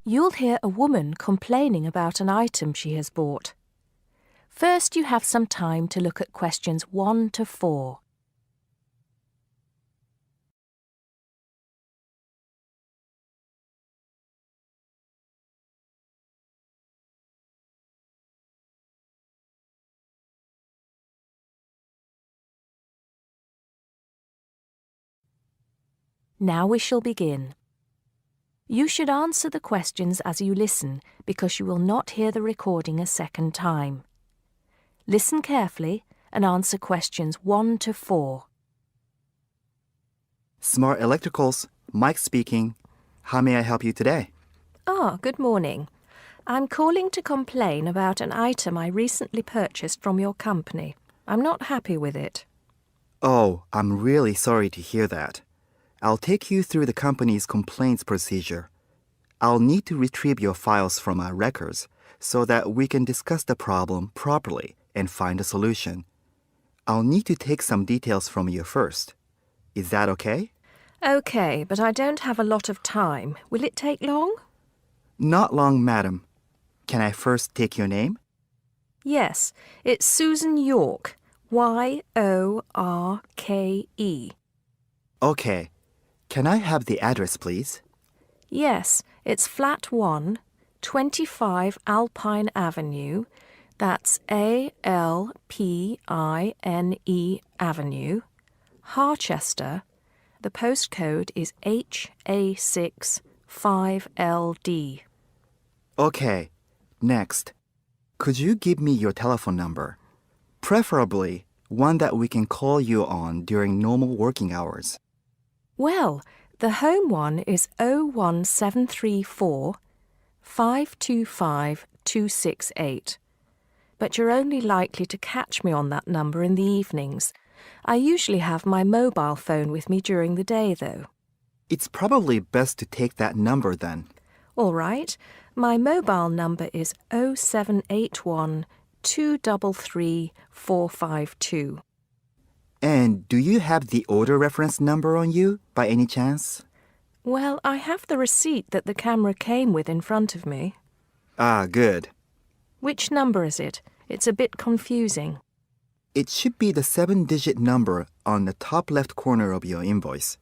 You'll hear a woman complaining about an item she has bought. First, you have some time to look at questions 1 to 4. Now we shall begin. You should answer the questions as you listen because you will not hear the recording a second time. Listen carefully and answer questions 1 to 4. Smart Electricals, Mike speaking. How may I help you today? Good morning. I'm calling to complain about an item I recently purchased from your company. I'm not happy with it. Oh, I'm really sorry to hear that. I'll take you through the company's complaints procedure. I'll need to retrieve your files from our records so that we can discuss the problem properly and find a solution. I'll need to take some details from you first. Is that okay? Okay, but I don't have a lot of time. Will it take long? Not long, madam. Can I first take your name? Yes, it's Susan Yorke. Yorke. Okay. Can I have the address, please? Yes, it's Flat 1, 25 Alpine Avenue. That's ALPINE Avenue, Harchester. The postcode is HA6 5LD. Okay. Next. Could you give me your telephone number? Preferably one that we can call you on during normal working hours. Well, the home one is 01734 525 268. But you're only likely to catch me on that number in the evenings. I usually have my mobile phone with me during the day, though. It's probably best to take that number then. All right. My mobile number is 0781 233 452. And do you have the order reference number on you, by any chance? Well, I have the receipt that the camera came with in front of me. Ah, good. Which number is it? It's a bit confusing. It should be the 7-digit number on the top left corner of your invoice.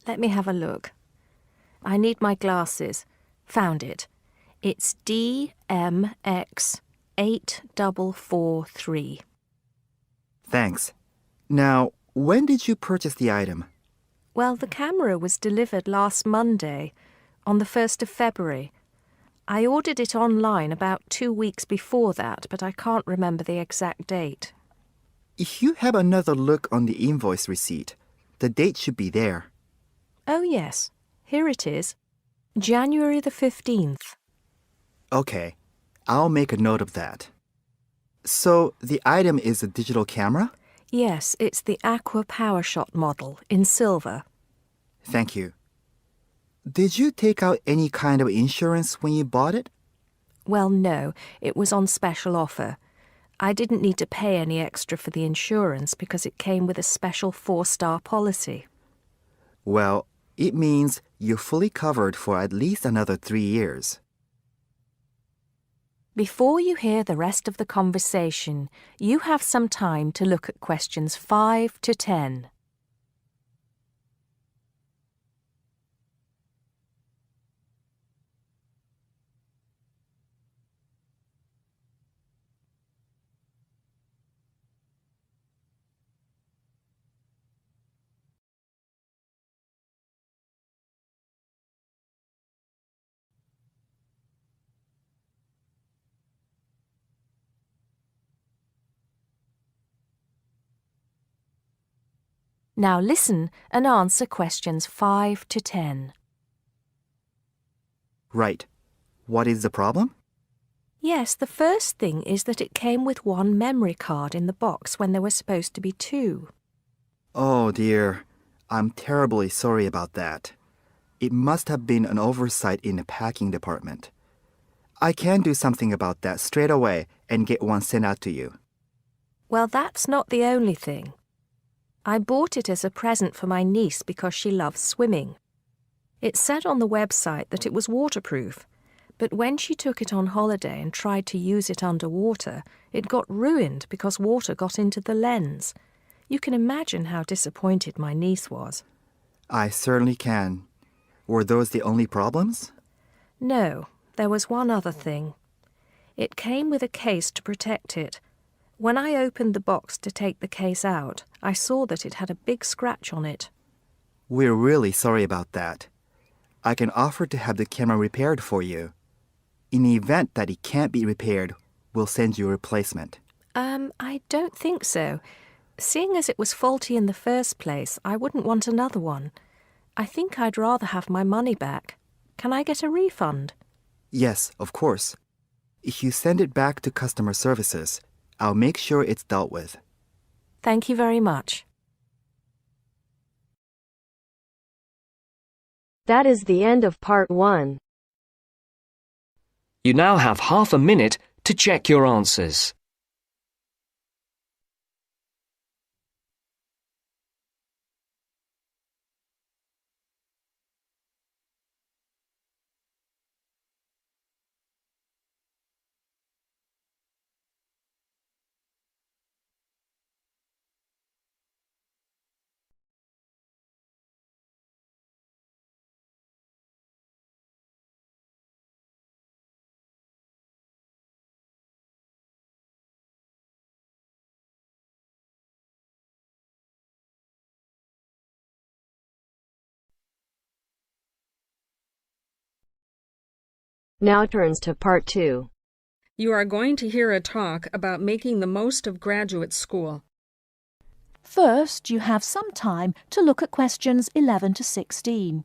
Let me have a look. I need my glasses. Found it. It's DMX8443. Thanks. Now, when did you purchase the item? Well, the camera was delivered last Monday, on the 1st of February. I ordered it online about 2 weeks before that, but I can't remember the exact date. If you have another look on the invoice receipt, the date should be there. Oh, yes. Here it is. January the 15th. Okay, I'll make a note of that. So, the item is a digital camera? Yes, it's the Aqua PowerShot model in silver. Thank you. Did you take out any kind of insurance when you bought it? Well, no, it was on special offer. I didn't need to pay any extra for the insurance because it came with a special 4-star policy. Well, it means you're fully covered for at least another 3 years. Before you hear the rest of the conversation, you have some time to look at questions 5 to 10. Now listen and answer questions 5 to 10. Right. What is the problem? Yes, the first thing is that it came with 1 memory card in the box when there were supposed to be 2. Oh dear, I'm terribly sorry about that. It must have been an oversight in the packing department. I can do something about that straight away and get one sent out to you. Well, that's not the only thing. I bought it as a present for my niece because she loves swimming. It said on the website that it was waterproof, But when she took it on holiday and tried to use it underwater, it got ruined because water got into the lens. You can imagine how disappointed my niece was. I certainly can. Were those the only problems? No, there was one other thing. It came with a case to protect it. When I opened the box to take the case out, I saw that it had a big scratch on it. We're really sorry about that. I can offer to have the camera repaired for you. In the event that it can't be repaired, we'll send you a replacement. I don't think so. Seeing as it was faulty in the first place, I wouldn't want another one. I think I'd rather have my money back. Can I get a refund? Yes, of course. If you send it back to customer services, I'll make sure it's dealt with. Thank you very much. That is the end of part 1. You now have half a minute to check your answers. Now turns to part 2. You are going to hear a talk about making the most of graduate school. First, you have some time to look at questions 11 to 16.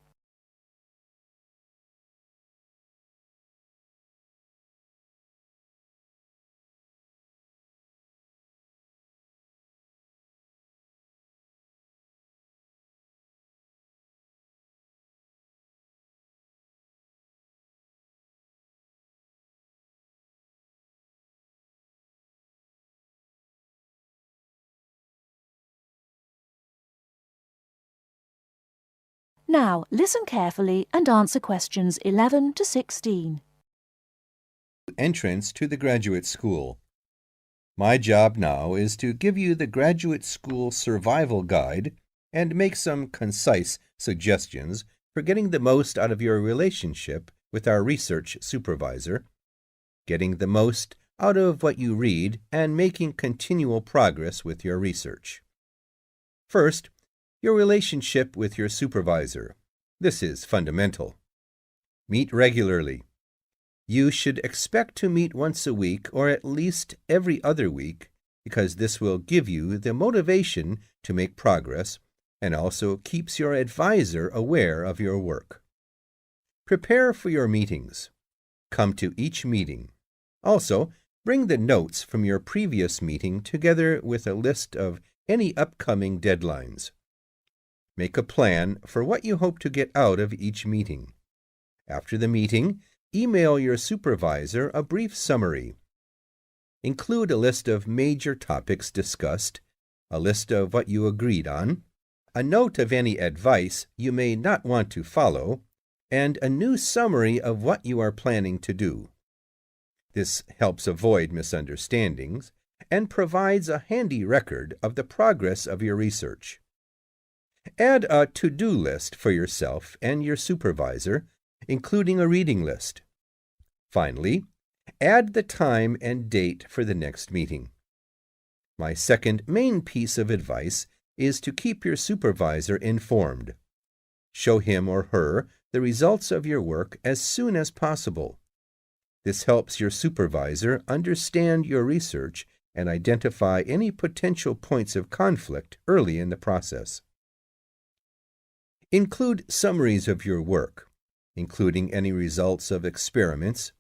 Now, listen carefully and answer questions 11 to 16. Entrance to the graduate school. My job now is to give you the graduate school survival guide and make some concise suggestions for getting the most out of your relationship with our research supervisor, getting the most out of what you read, and making continual progress with your research. First, your relationship with your supervisor. This is fundamental. Meet regularly. You should expect to meet once a week or at least every other week because this will give you the motivation to make progress and also keeps your advisor aware of your work. Prepare for your meetings. Come to each meeting. Also, bring the notes from your previous meeting together with a list of any upcoming deadlines. Make a plan for what you hope to get out of each meeting. After the meeting, email your supervisor a brief summary. Include a list of major topics discussed, a list of what you agreed on, a note of any advice you may not want to follow, and a new summary of what you are planning to do. This helps avoid misunderstandings and provides a handy record of the progress of your research. Add a to-do list for yourself and your supervisor, including a reading list. Finally, add the time and date for the next meeting. My second main piece of advice is to keep your supervisor informed. Show him or her the results of your work as soon as possible. This helps your supervisor understand your research and identify any potential points of conflict early in the process. Include summaries of your work, including any results of experiments,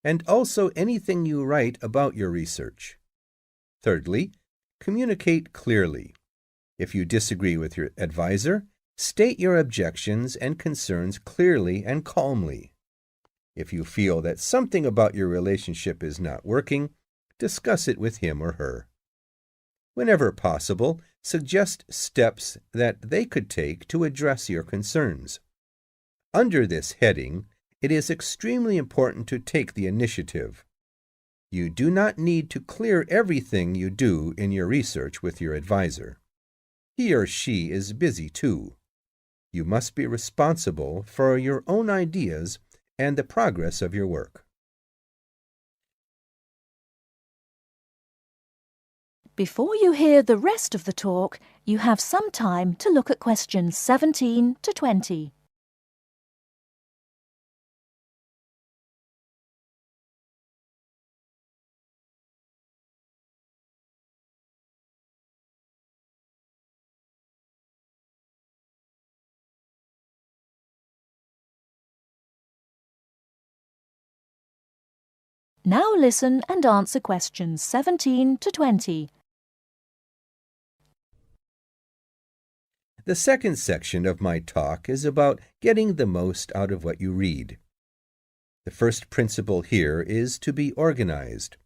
and also anything you write about your research. Thirdly, communicate clearly. If you disagree with your advisor, state your objections and concerns clearly and calmly. If you feel that something about your relationship is not working, discuss it with him or her. Whenever possible, suggest steps that they could take to address your concerns. Under this heading, it is extremely important to take the initiative. You do not need to clear everything you do in your research with your advisor. He or she is busy too. You must be responsible for your own ideas and the progress of your work. Before you hear the rest of the talk, you have some time to look at questions 17 to 20. Now listen and answer questions 17 to 20. The second section of my talk is about getting the most out of what you read. The first principle here is to be organized.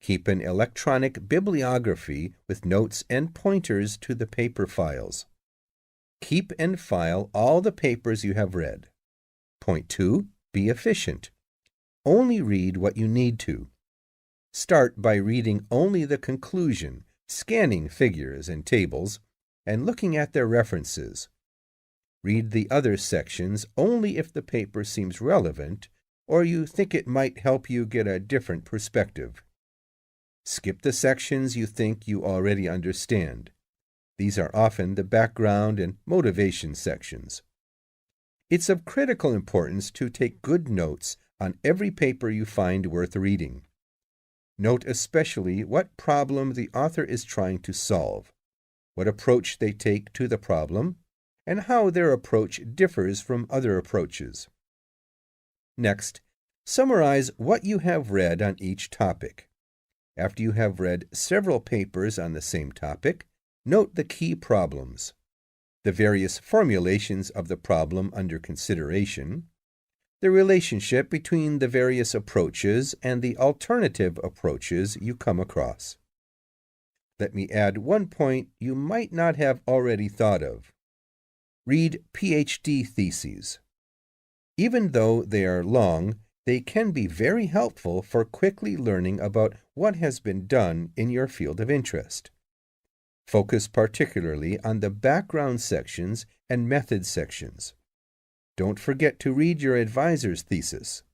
Keep an electronic bibliography with notes and pointers to the paper files. Keep and file all the papers you have read. Point 2. Be efficient. Only read what you need to. Start by reading only the conclusion, scanning figures and tables, and looking at their references. Read the other sections only if the paper seems relevant or you think it might help you get a different perspective. Skip the sections you think you already understand. These are often the background and motivation sections. It's of critical importance to take good notes on every paper you find worth reading. Note especially what problem the author is trying to solve, what approach they take to the problem, and how their approach differs from other approaches. Next, summarize what you have read on each topic. After you have read several papers on the same topic, note the key problems, the various formulations of the problem under consideration, the relationship between the various approaches and the alternative approaches you come across. Let me add one point you might not have already thought of. Read PhD theses. Even though they are long, they can be very helpful for quickly learning about what has been done in your field of interest. Focus particularly on the background sections and method sections. Don't forget to read your advisor's thesis.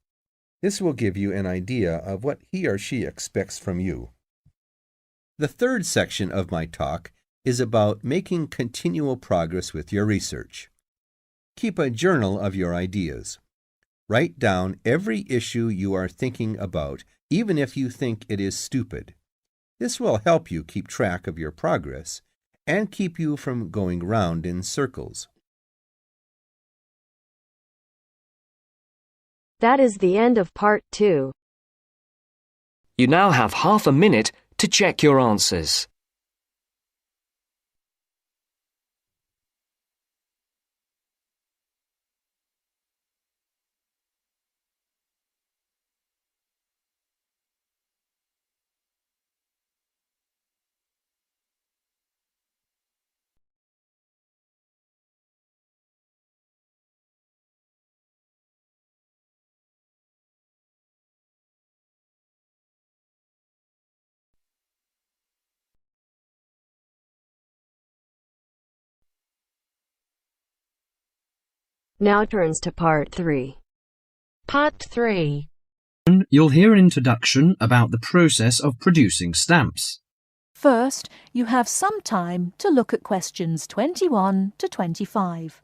This will give you an idea of what he or she expects from you. The third section of my talk is about making continual progress with your research. Keep a journal of your ideas. Write down every issue you are thinking about, even if you think it is stupid. This will help you keep track of your progress and keep you from going round in circles. That is the end of part 2. You now have half a minute to check your answers. Now turns to part 3. Part 3. You'll hear an introduction about the process of producing stamps. First, you have some time to look at questions 21 to 25.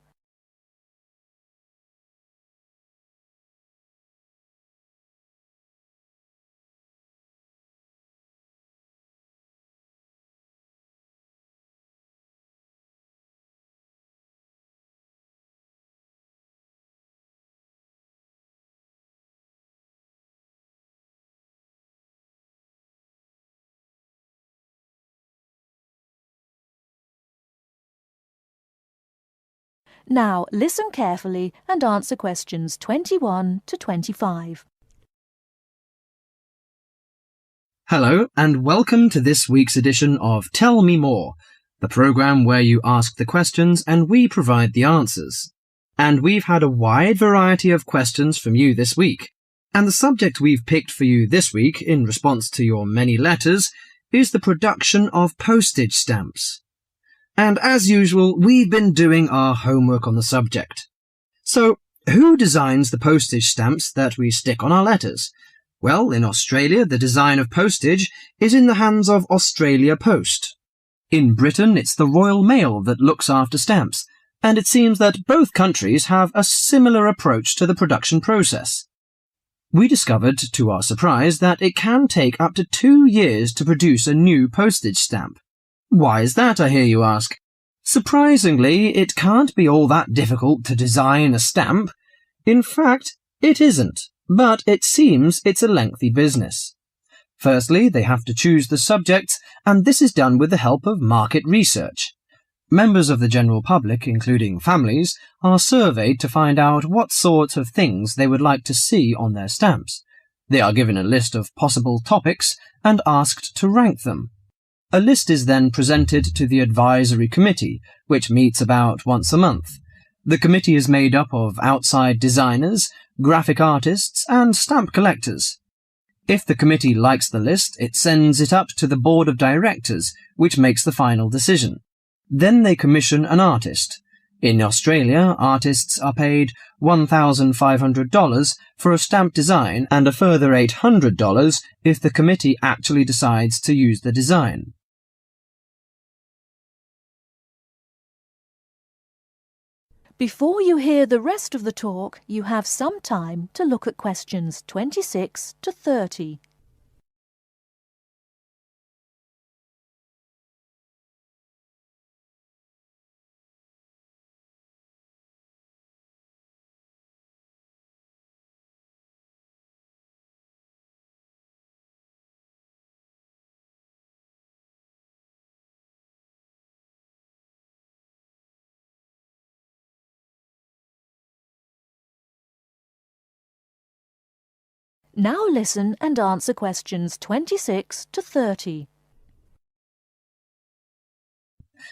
Now listen carefully and answer questions 21 to 25. Hello and welcome to this week's edition of Tell Me More, the program where you ask the questions and we provide the answers. and we've had a wide variety of questions from you this week. And the subject we've picked for you this week, in response to your many letters, is the production of postage stamps. And as usual, we've been doing our homework on the subject. So, who designs the postage stamps that we stick on our letters? Well, in Australia, the design of postage is in the hands of Australia Post. In Britain, it's the Royal Mail that looks after stamps, and it seems that both countries have a similar approach to the production process. We discovered, to our surprise, that it can take up to 2 years to produce a new postage stamp. Why is that, I hear you ask? Surprisingly, it can't be all that difficult to design a stamp. In fact, it isn't, but it seems it's a lengthy business. Firstly, they have to choose the subjects, and this is done with the help of market research. Members of the general public, including families, are surveyed to find out what sorts of things they would like to see on their stamps. They are given a list of possible topics and asked to rank them. A list is then presented to the advisory committee, which meets about once a month. The committee is made up of outside designers, graphic artists, and stamp collectors. If the committee likes the list, it sends it up to the board of directors, which makes the final decision. Then they commission an artist. In Australia, artists are paid $1,500 for a stamp design and a further $800 if the committee actually decides to use the design. Before you hear the rest of the talk, you have some time to look at questions 26 to 30. Now listen and answer questions 26 to 30.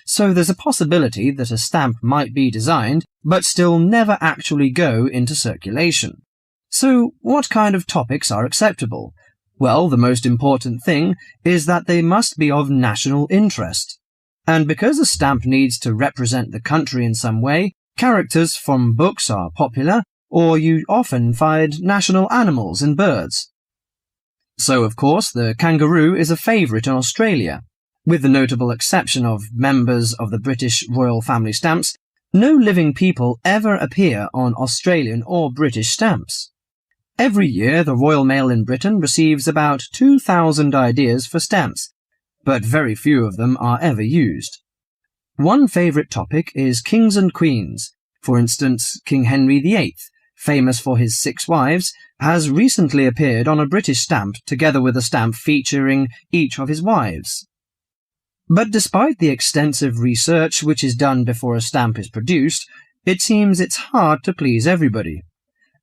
So there's a possibility that a stamp might be designed, but still never actually go into circulation. So what kind of topics are acceptable? Well, the most important thing is that they must be of national interest. And because a stamp needs to represent the country in some way, characters from books are popular, or you often find national animals and birds. So, of course, the kangaroo is a favourite in Australia. With the notable exception of members of the British royal family stamps, no living people ever appear on Australian or British stamps. Every year, the Royal Mail in Britain receives about 2,000 ideas for stamps, but very few of them are ever used. One favourite topic is kings and queens. For instance, King Henry VIII, famous for his 6 wives, has recently appeared on a British stamp together with a stamp featuring each of his wives. But despite the extensive research which is done before a stamp is produced, it seems it's hard to please everybody.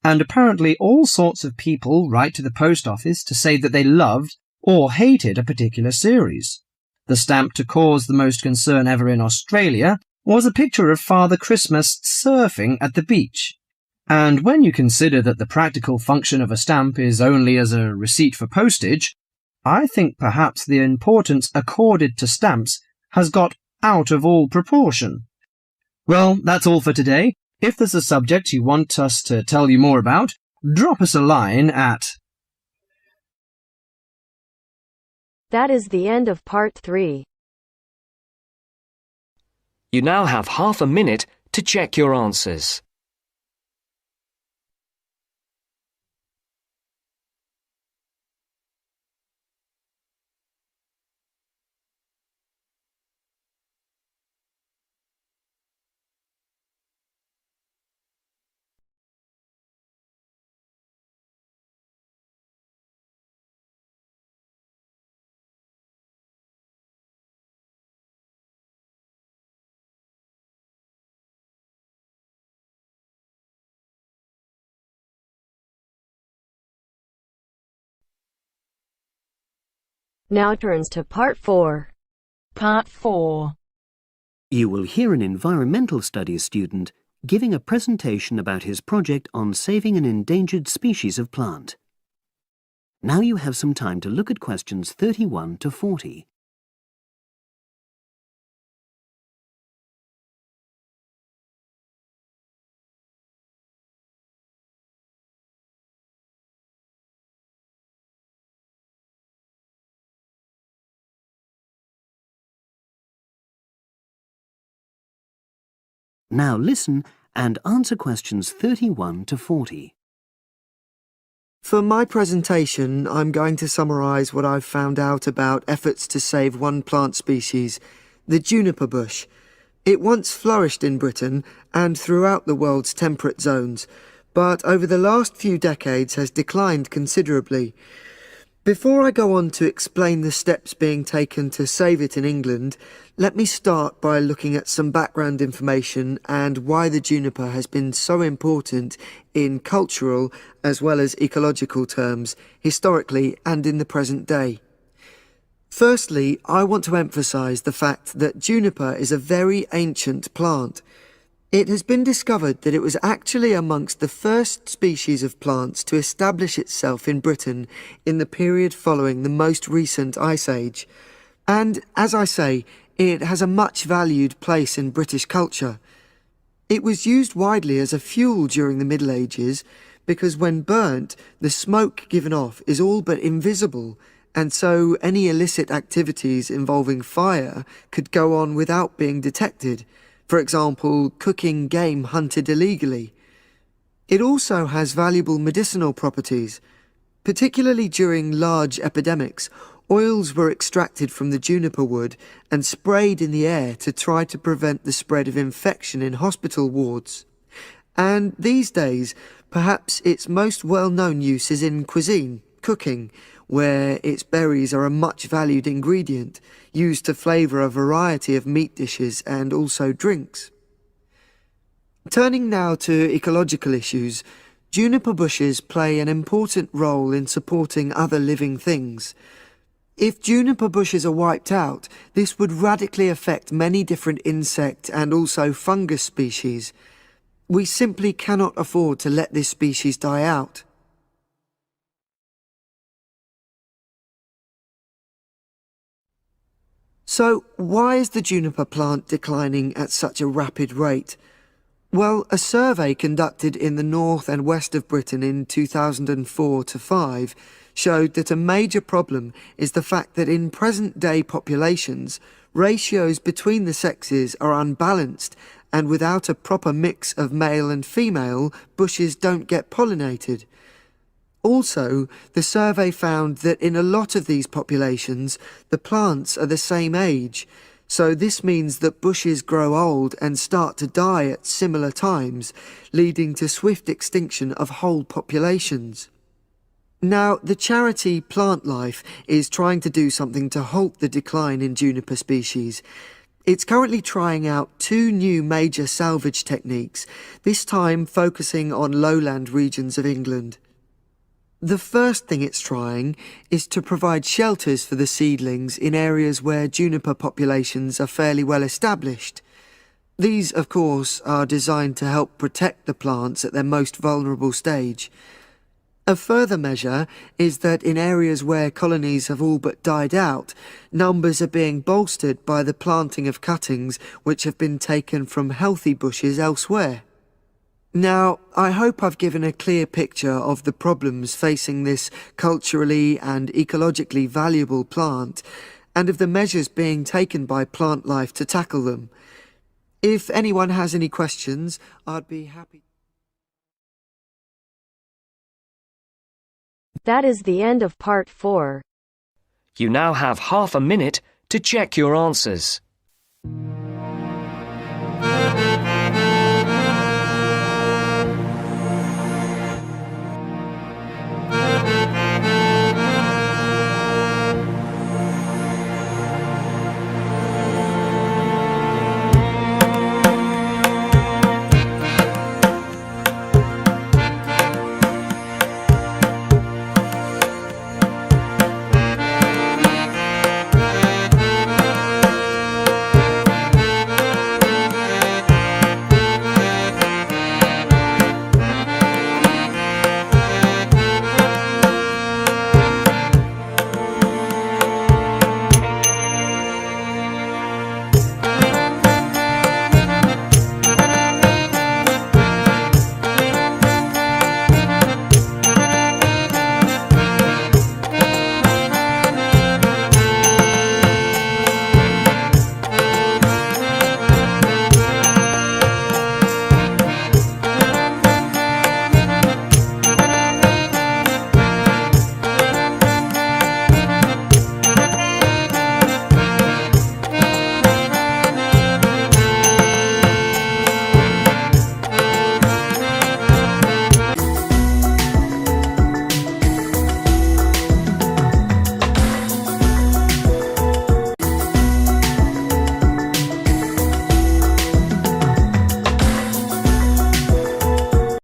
And apparently all sorts of people write to the post office to say that they loved or hated a particular series. The stamp to cause the most concern ever in Australia was a picture of Father Christmas surfing at the beach. And when you consider that the practical function of a stamp is only as a receipt for postage, I think perhaps the importance accorded to stamps has got out of all proportion. Well, that's all for today. If there's a subject you want us to tell you more about, drop us a line at... That is the end of part 3. You now have half a minute to check your answers. Now turns to part 4. Part 4. You will hear an environmental studies student giving a presentation about his project on saving an endangered species of plant. Now you have some time to look at questions 31 to 40. Now listen and answer questions 31 to 40. For my presentation, I'm going to summarise what I've found out about efforts to save one plant species, the juniper bush. It once flourished in Britain and throughout the world's temperate zones, but over the last few decades has declined considerably. Before I go on to explain the steps being taken to save it in England, let me start by looking at some background information and why the juniper has been so important in cultural as well as ecological terms, historically and in the present day. Firstly, I want to emphasise the fact that juniper is a very ancient plant. It has been discovered that it was actually amongst the first species of plants to establish itself in Britain in the period following the most recent Ice Age. And, as I say, it has a much valued place in British culture. It was used widely as a fuel during the Middle Ages because when burnt, the smoke given off is all but invisible, and so any illicit activities involving fire could go on without being detected. For example, cooking game hunted illegally. It also has valuable medicinal properties. Particularly during large epidemics, oils were extracted from the juniper wood and sprayed in the air to try to prevent the spread of infection in hospital wards. And these days, perhaps its most well-known use is in cuisine, cooking, where its berries are a much valued ingredient, used to flavour a variety of meat dishes and also drinks. Turning now to ecological issues, juniper bushes play an important role in supporting other living things. If juniper bushes are wiped out, this would radically affect many different insect and also fungus species. We simply cannot afford to let this species die out. So, why is the juniper plant declining at such a rapid rate? Well, a survey conducted in the north and west of Britain in 2004-5 showed that a major problem is the fact that in present-day populations, ratios between the sexes are unbalanced, and without a proper mix of male and female, bushes don't get pollinated. Also, the survey found that in a lot of these populations, the plants are the same age, so this means that bushes grow old and start to die at similar times, leading to swift extinction of whole populations. Now, the charity Plant Life is trying to do something to halt the decline in juniper species. It's currently trying out 2 new major salvage techniques, this time focusing on lowland regions of England. The first thing it's trying is to provide shelters for the seedlings in areas where juniper populations are fairly well established. These, of course, are designed to help protect the plants at their most vulnerable stage. A further measure is that in areas where colonies have all but died out, numbers are being bolstered by the planting of cuttings which have been taken from healthy bushes elsewhere. Now, I hope I've given a clear picture of the problems facing this culturally and ecologically valuable plant, and of the measures being taken by Plant Life to tackle them. If anyone has any questions, I'd be happy. That is the end of part 4. You now have half a minute to check your answers.